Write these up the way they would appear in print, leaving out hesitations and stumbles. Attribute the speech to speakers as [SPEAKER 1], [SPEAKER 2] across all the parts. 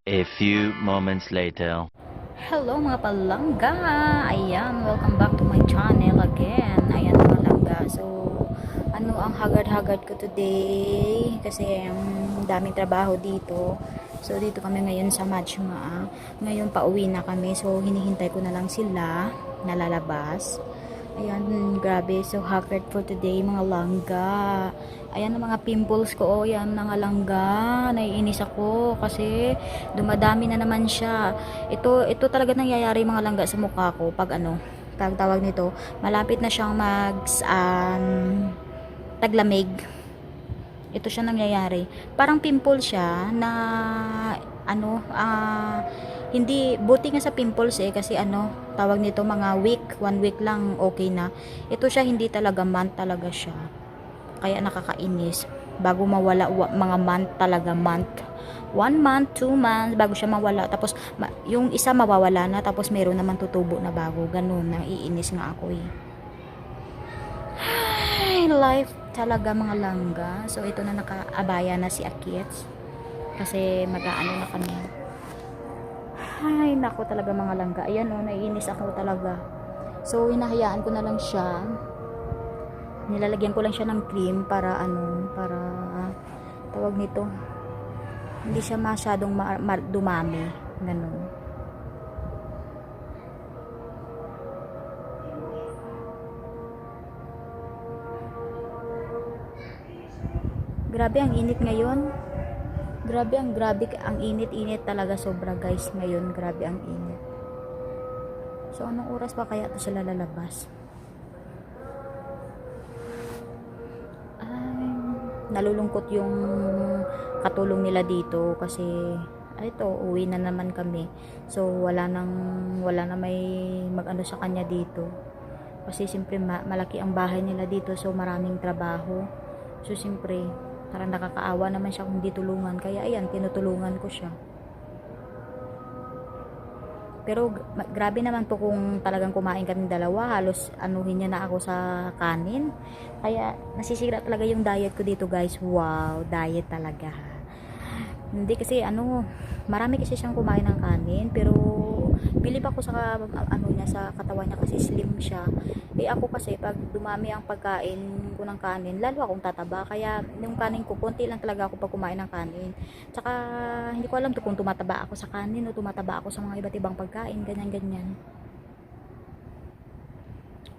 [SPEAKER 1] A few moments later.
[SPEAKER 2] Hello mga palangga! Ayan, welcome back to my channel again. Ayan mga palangga. So, ano ang hagard-hagard ko today? Kasi daming trabaho dito. So, dito kami ngayon sa majmaah. Ngayon pauwi na kami. So, hinihintay ko na lang sila na lalabas. Ayan, grabe. So, haggard for today mga langga. Ayan ang mga pimples ko. Oh, yan mga langga. Naiinis ako kasi dumadami na naman siya. Ito talaga nangyayari mga langga sa mukha ko pag pag tawag nito, malapit na siyang taglamig. Ito siya nangyayari. Parang pimple siya na Hindi, buti nga sa pimples kasi ano, tawag nito mga week, 1 week lang okay na. Ito siya hindi talaga, month talaga siya. Kaya nakakainis. Bago mawala, mga month talaga, month. 1 month, 2 months, bago siya mawala. Tapos, yung isa mawawala na, tapos meron naman tutubo na bago. Ganun, naiinis nga ako eh. Ay, life talaga mga langga. So, ito na nakaabaya na si Akits. Kasi mag-aano na kami. Ay, nako talaga mga langga. Ayan o, naiinis ako talaga. So, hinahayaan ko na lang siya. Nilalagyan ko lang siya ng cream para ano, para tawag nito. Hindi siya masyadong dumami. Ganun. Grabe ang init ngayon. Grabe ang init talaga sobra guys ngayon. Grabe ang init. So anong oras pa kaya ito sila lalabas? Ay, nalulungkot yung katulong nila dito kasi ito uwi na naman kami. So wala na may mag-ano sa kanya dito. Kasi siyempre malaki ang bahay nila dito, so maraming trabaho. So siyempre parang nakakaawa naman siya kung di tulungan, kaya ayan, tinutulungan ko siya. Pero grabe naman to kung talagang kumain kami dalawa, halos anuhin niya na ako sa kanin. Kaya nasisira talaga yung diet ko dito guys. Wow, diet talaga. Hindi kasi ano, marami kasi siyang kumain ng kanin, pero bilib ako sa ano niya, sa katawan niya kasi slim siya. Eh ako kasi pag dumami ang pagkain ko ng kanin, lalo akong tataba. Kaya yung kanin ko, konti lang talaga ako pag kumain ng kanin. Tsaka hindi ko alam to kung tumataba ako sa kanin o tumataba ako sa mga iba't ibang pagkain, ganyan.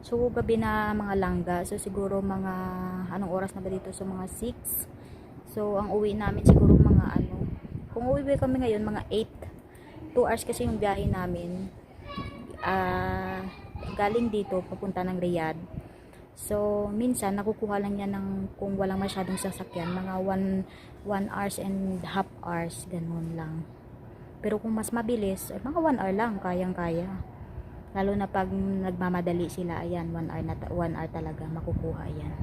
[SPEAKER 2] So gabi na mga langga. So siguro mga anong oras na ba dito? So mga 6. So ang uwi namin siguro mga ano, kung uwi kami ngayon mga 8. 2 hours kasi yung biyahe namin. Galing dito papunta ng Riyadh. So minsan nakukuha lang yan ng kung walang masyadong sasakyan, mga 1 hours and half hours, ganun lang. Pero kung mas mabilis, mga 1 hour lang, kayang-kaya. Lalo na pag nagmamadali sila, ayan, 1 hour talaga makukuha yan.